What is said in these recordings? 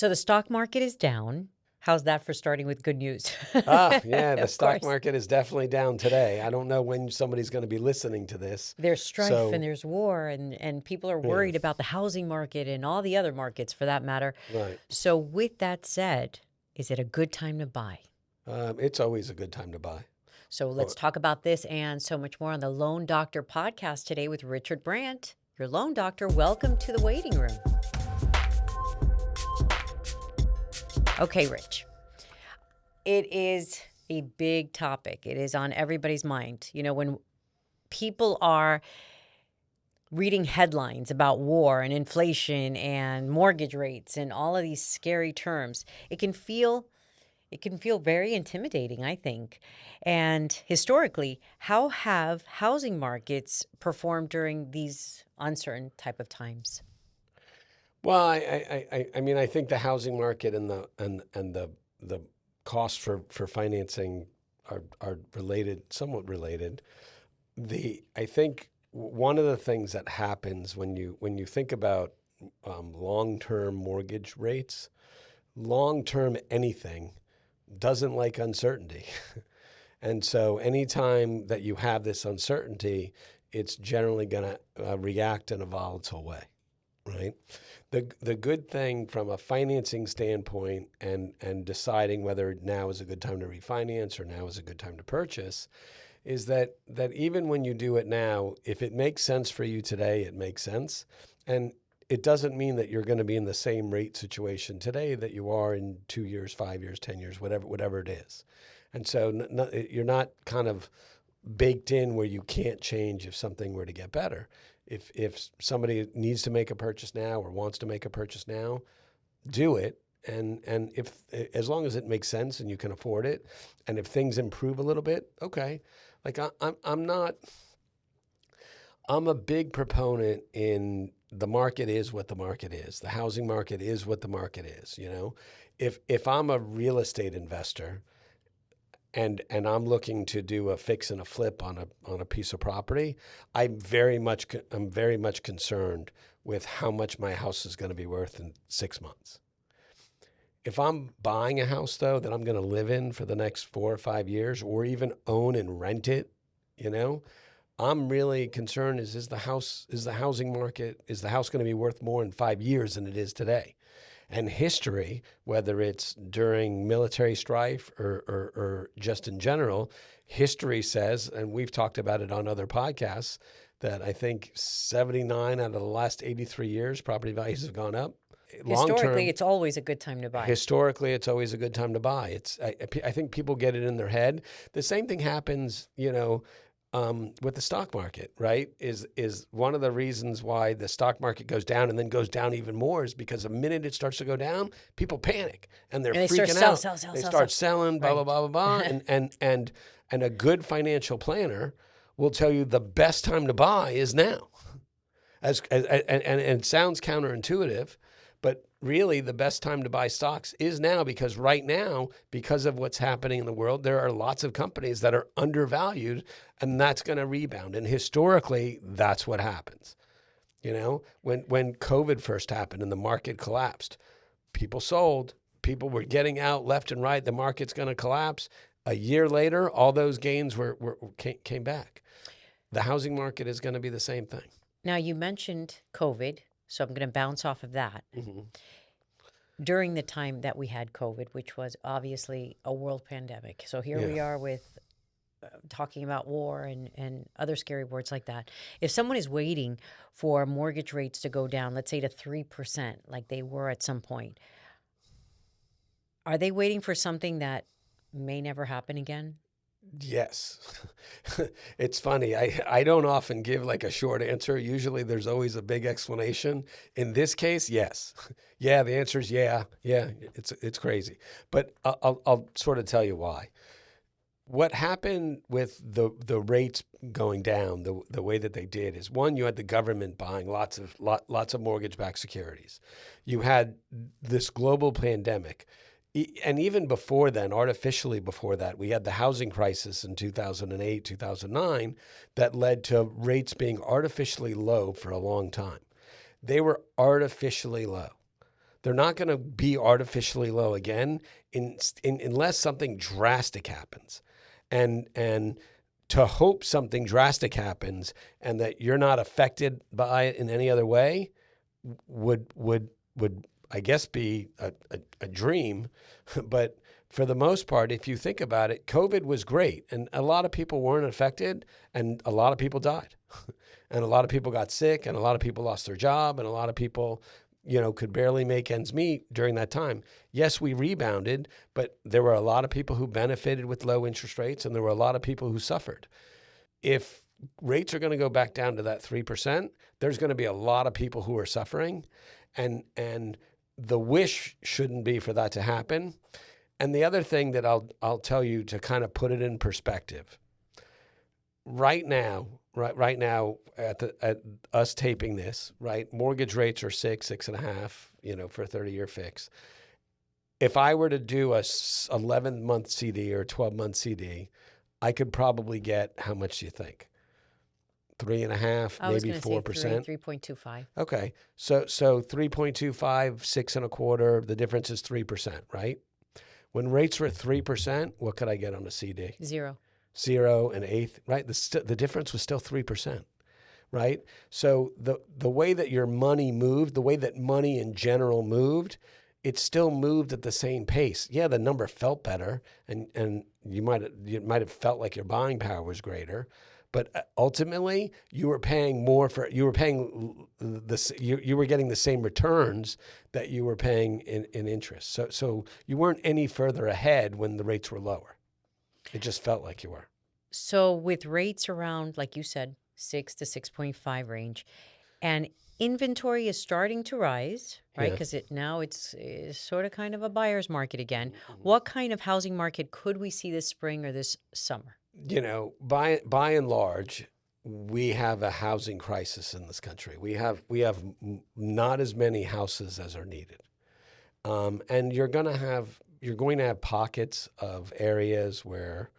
So the stock market is down. How's that for starting with good news? Yeah, the Of stock course. market is definitely down today. I don't know when somebody's going to be listening to this. There's strife and So, there's war and people are yeah, worried about the housing market and all the other markets for that matter. right. So with that said, is it a good time to buy? It's always a good time to buy. So Uh, let's talk about this and so much more on the Loan Doctor podcast today with Richard Brandt, your loan doctor. Welcome to the waiting room. Okay, Rich. It is a big topic. It is on everybody's mind. You know, when people are reading headlines about war and inflation and mortgage rates and all of these scary terms, it can feel very intimidating, I think. And historically, how have housing markets performed during these uncertain type of times? well, I mean, I think the housing market and the cost for financing are related, somewhat related. I think one of the things that happens when you think about long-term mortgage rates, long-term anything doesn't like uncertainty. And so anytime that you have this uncertainty, it's generally going to react in a volatile way, right? The good thing from a financing standpoint and deciding whether now is a good time to refinance or now is a good time to purchase is that even when you do it now, if it makes sense for you today, it makes sense. And it doesn't mean that you're going to be in the same rate situation today that you are in 2 years, 5 years, 10 years, whatever it is. And so you're not kind of baked in where you can't change if something were to get better. If somebody needs to make a purchase now or wants to make a purchase now, do it. And if as long as it makes sense and you can afford it, and if things improve a little bit, okay. Like I'm not. I'm a big proponent in the market is what the market is. The housing market is what the market is. You know, if I'm a real estate investor and I'm looking to do a fix and a flip on a piece of property, I'm very much concerned with how much my house is going to be worth in 6 months. If I'm buying a house though that I'm going to live in for the next 4 or 5 years, or even own and rent it, you know, I'm really concerned is the housing market, is the house going to be worth more in 5 years than it is today? And history, whether it's during military strife or just in general, history says, and we've talked about it on other podcasts, that I think 79 out of the last 83 years, property values have gone up. Long Historically, term, it's always a good time to buy. historically, it's always a good time to buy. I think people get it in their head. The same thing happens, with the stock market, right? Is one of the reasons why the stock market goes down and then goes down even more is because the minute it starts to go down, people panic and they're And they start freaking sell, out. sell, sell, They sell, sell. start selling, blah blah Right. blah blah blah, and a good financial planner will tell you the best time to buy is now. And it sounds counterintuitive, but really the best time to buy stocks is now, because right now, because of what's happening in the world, there are lots of companies that are undervalued, and that's going to rebound. And historically, that's what happens. You know, when COVID first happened and the market collapsed, people sold. People were getting out left and right. The market's going to collapse. A year later, all those gains came back. The housing market is going to be the same thing. Now, you mentioned COVID, so I'm going to bounce off of that. Mm-hmm. During the time that we had COVID, which was obviously a world pandemic. So here Yeah. we are with talking about war and other scary words like that. If someone is waiting for mortgage rates to go down, let's say to 3%, like they were at some point, are they waiting for something that may never happen again? Yes. It's funny. I don't often give like a short answer. Usually there's always a big explanation. In this case, yes. Yeah, the answer is yeah. Yeah, it's crazy. But I'll sort of tell you why. What happened with the rates going down the way that they did is, one, you had the government buying lots of mortgage-backed securities. You had this global pandemic. And even before then, artificially before that, we had the housing crisis in 2008, 2009 that led to rates being artificially low for a long time. They were artificially low. They're not going to be artificially low again unless something drastic happens. And to hope something drastic happens and that you're not affected by it in any other way would I guess be a dream. But for the most part, if you think about it, COVID was great, and a lot of people weren't affected, and a lot of people died, and a lot of people got sick, and a lot of people lost their job, and a lot of people, could barely make ends meet during that time. Yes, we rebounded, but there were a lot of people who benefited with low interest rates, and there were a lot of people who suffered. If rates are going to go back down to that 3%, there's going to be a lot of people who are suffering, and the wish shouldn't be for that to happen. And the other thing that I'll tell you to kind of put it in perspective, right now at us taping this, right, mortgage rates are 6.5, for a 30-year fix. If I were to do a 11-month CD or a 12-month CD, I could probably get, how much do you think? 3.5, maybe 4%. 3.25. Okay, so 3.25, 6.25. The difference is 3%, right? When rates were at 3%, what could I get on a CD? 0. 0 and eighth, right? The difference was still 3%, right? So the way that your money moved, the way that money in general moved, it still moved at the same pace. Yeah, the number felt better, and you might have felt like your buying power was greater, but ultimately you were paying more for. You were paying this. You were getting the same returns that you were paying in interest. So you weren't any further ahead when the rates were lower. It just felt like you were. So with rates around, like you said, 6 to 6.5 range, and inventory is starting to rise, right? Yeah. Because it's sort of kind of a buyer's market again. What kind of housing market could we see this spring or this summer? By and large, we have a housing crisis in this country. We have not as many houses as are needed, and you're going to have pockets of areas where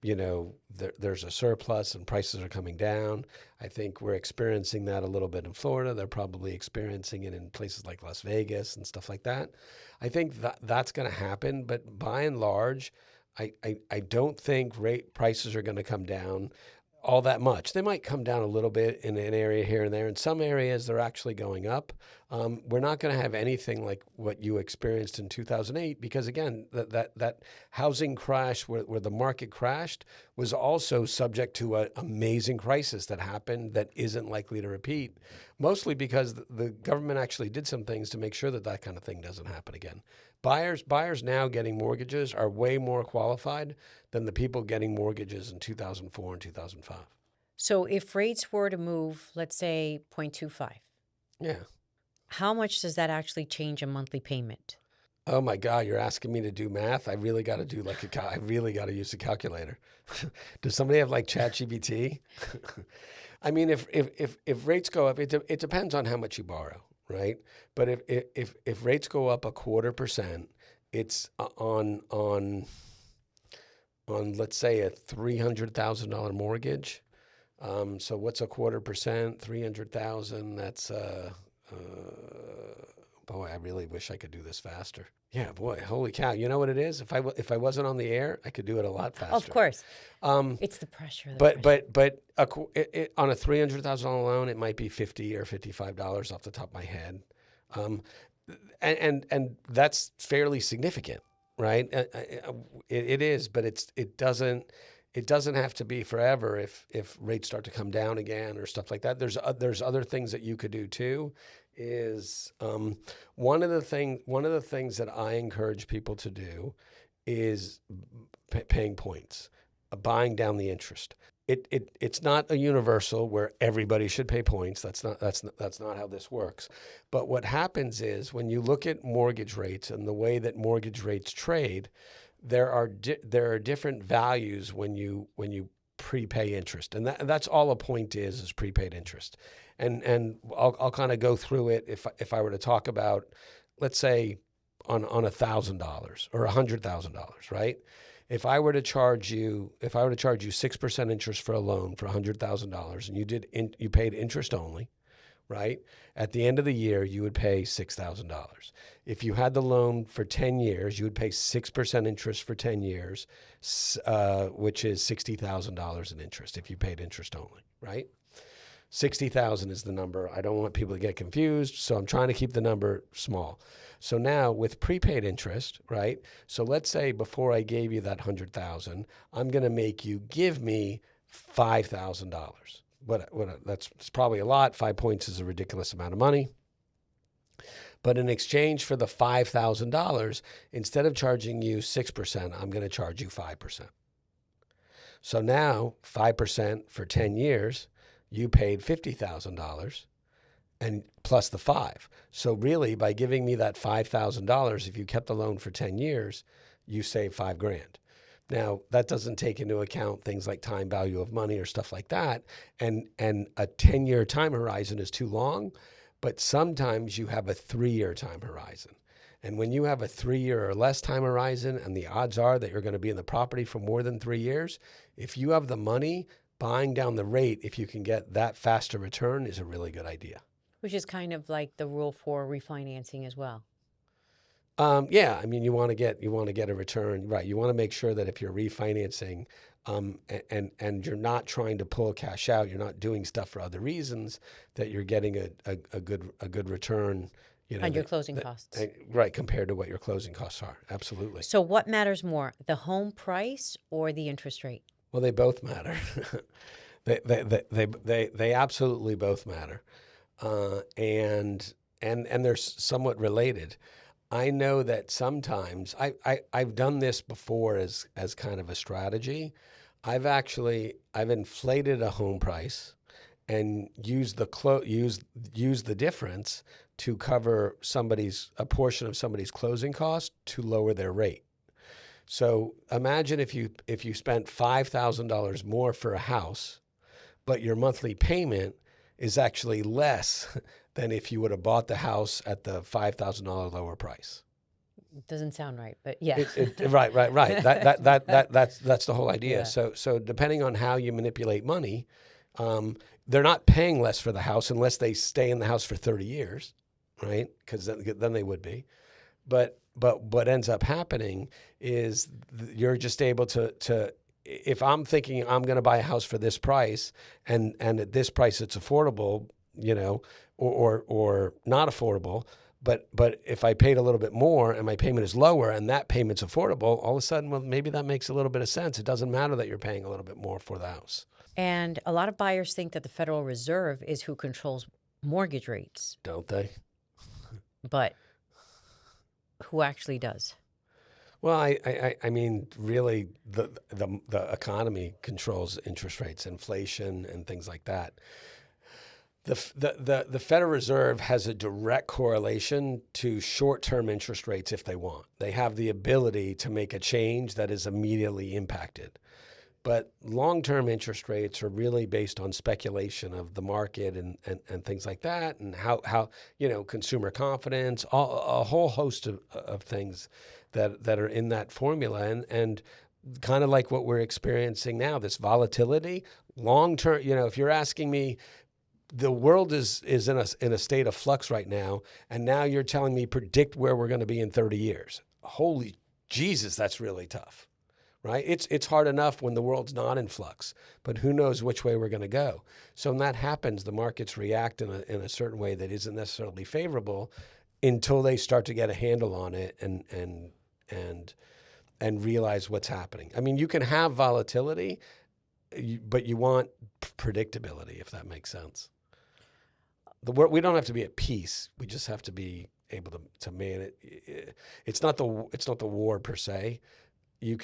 there's a surplus and prices are coming down. I think we're experiencing that a little bit in Florida. They're probably experiencing it in places like Las Vegas and stuff like that. I think that's going to happen, but by and large, I don't think rate prices are going to come down all that much. They might come down a little bit in an area here and there. In some areas, they're actually going up. We're not going to have anything like what you experienced in 2008 because, again, that housing crash where the market crashed was also subject to an amazing crisis that happened that isn't likely to repeat, mostly because the government actually did some things to make sure that kind of thing doesn't happen again. Buyers now getting mortgages are way more qualified than the people getting mortgages in 2004 and 2005. So if rates were to move, let's say 0.25, Yeah. how much does that actually change a monthly payment? Oh my God, you're asking me to do math? I really got to do I really got to use a calculator. Does somebody have like ChatGPT? I mean, if rates go up, it depends on how much you borrow, right? But if rates go up 0.25%, it's on let's say a $300,000 mortgage. So what's 0.25%? 300,000. That's boy, I really wish I could do this faster. Yeah, boy, holy cow! You know what it is? If I wasn't on the air, I could do it a lot faster. Of course, it's the pressure. But on a $300,000 loan, it might be $50 or $55 off the top of my head, and that's fairly significant, right? It is, but it doesn't have to be forever if rates start to come down again or stuff like that. There's other things that you could do too. Is one of the things that I encourage people to do is paying points, buying down the interest. It's not a universal where everybody should pay points. That's not how this works. But what happens is when you look at mortgage rates and the way that mortgage rates trade, there are different values when you prepay interest, and that's all a point is prepaid interest. And I'll kind of go through it if I were to talk about, let's say, on $1,000 or $100,000, right? If I were to charge you 6% interest for a loan for $100,000, and you paid interest only, right? At the end of the year, you would pay $6,000. If you had the loan for 10 years, you would pay 6% interest for 10 years, which is $60,000 in interest if you paid interest only, right? 60,000 is the number. I don't want people to get confused, so I'm trying to keep the number small. So now with prepaid interest, right? So let's say before I gave you that 100,000, I'm going to make you give me $5,000. That's probably a lot. 5 points is a ridiculous amount of money. But in exchange for the $5,000, instead of charging you 6%, I'm going to charge you 5%. So now 5% for 10 years, you paid $50,000 and plus the 5. So really by giving me that $5,000, if you kept the loan for 10 years, you save $5,000. Now, that doesn't take into account things like time value of money or stuff like that. And a 10-year time horizon is too long, but sometimes you have a 3-year time horizon. And when you have a 3-year or less time horizon, and the odds are that you're going to be in the property for more than 3 years, if you have the money, buying down the rate, if you can get that faster return, is a really good idea. Which is kind of like the rule for refinancing as well. Yeah, I mean, you want to get a return, right? You want to make sure that if you're refinancing, and you're not trying to pull cash out, you're not doing stuff for other reasons, that you're getting a good return, On your closing costs. right, compared to what your closing costs are. Absolutely. So what matters more, the home price or the interest rate? Well, they both matter. They absolutely both matter, and they're somewhat related. I know that sometimes I've done this before as kind of a strategy. I've inflated a home price and used the difference to cover a portion of somebody's closing cost to lower their rate. So imagine if you spent $5,000 more for a house, but your monthly payment is actually less than if you would have bought the house at the $5,000 lower price. Doesn't sound right, but yeah. Right. That's the whole idea. Yeah. So depending on how you manipulate money, they're not paying less for the house unless they stay in the house for 30 years, right? Because then they would be. But what ends up happening is you're just able to if I'm thinking I'm going to buy a house for this price, and at this price it's affordable, or not affordable, but if I paid a little bit more and my payment is lower and that payment's affordable, all of a sudden, well, maybe that makes a little bit of sense. It doesn't matter that you're paying a little bit more for the house. And a lot of buyers think that the Federal Reserve is who controls mortgage rates, Don't they? but who actually does? Well, I mean, really, the economy controls interest rates, inflation, and things like that. The Federal Reserve has a direct correlation to short-term interest rates if they want. They have the ability to make a change that is immediately impacted. But long-term interest rates are really based on speculation of the market and things like that, and how consumer confidence, a whole host of things that are in that formula, and kind of like what we're experiencing now, this volatility, long-term. If you're asking me, the world is in a state of flux right now, and now you're telling me predict where we're going to be in 30 years. Holy Jesus, that's really tough. Right? It's hard enough when the world's not in flux, but who knows which way we're going to go. So when that happens, the markets react in a certain way that isn't necessarily favorable until they start to get a handle on it and realize what's happening. I mean, you can have volatility, but you want predictability, if that makes sense. We don't have to be at peace. We just have to be able to manage it. It's not the war per se. You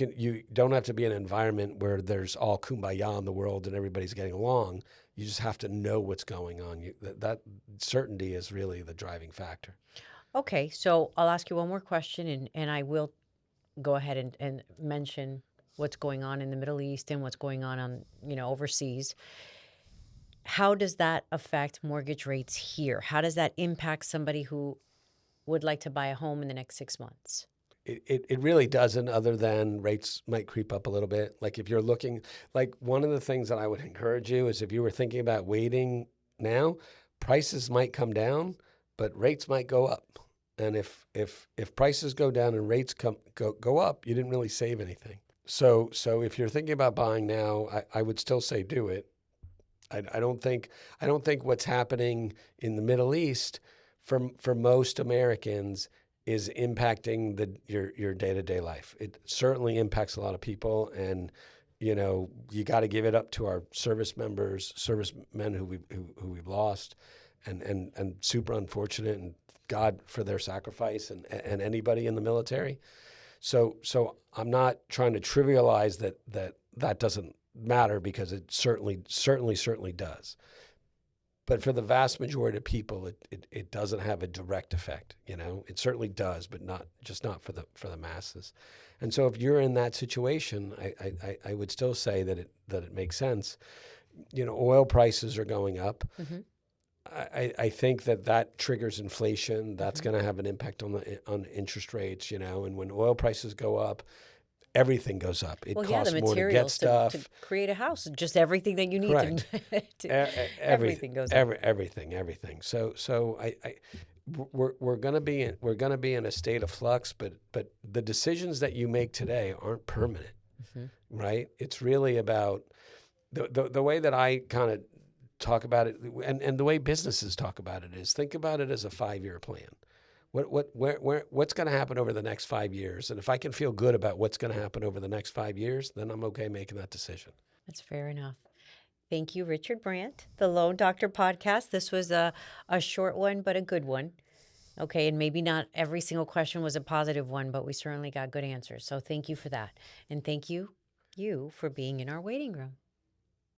don't have to be in an environment where there's all kumbaya in the world and everybody's getting along. You just have to know what's going on. That certainty is really the driving factor. Okay, so I'll ask you one more question, and I will go ahead and mention what's going on in the Middle East and what's going on overseas. How does that affect mortgage rates here? How does that impact somebody who would like to buy a home in the next 6 months? It really doesn't, other than rates might creep up a little bit. Like if you're looking, like one of the things that I would encourage you is if you were thinking about waiting now, prices might come down, but rates might go up. And if prices go down and rates go up, you didn't really save anything. So if you're thinking about buying now, I would still say do it. I don't think what's happening in the Middle East for most Americans is impacting your day-to-day life. It certainly impacts a lot of people, and you got to give it up to our servicemen who we've lost, and super unfortunate, and God for their sacrifice, and anybody in the military. So I'm not trying to trivialize that doesn't matter, because it certainly does. But for the vast majority of people, it doesn't have a direct effect. It certainly does, but not for the masses. And so if you're in that situation, I would still say that it makes sense. Oil prices are going up. Mm-hmm. I think that triggers inflation. That's going to have an impact on interest rates. And when oil prices go up, everything goes up. It Well, costs the more to get materials to stuff. create a house, just everything that you need Correct. everything goes up. Everything. So we're gonna be in a state of flux, but the decisions that you make today aren't permanent, right? It's really about the way that I kind of talk about it, and the way businesses talk about it is, think about it as a 5-year plan. What's going to happen over the next 5 years? And if I can feel good about what's going to happen over the next 5 years, then I'm okay making that decision. That's fair enough. Thank you, Richard Brandt, the Loan Doctor Podcast. This was a short one, but a good one. Okay, and maybe not every single question was a positive one, but we certainly got good answers. So thank you for that. And thank you for being in our waiting room.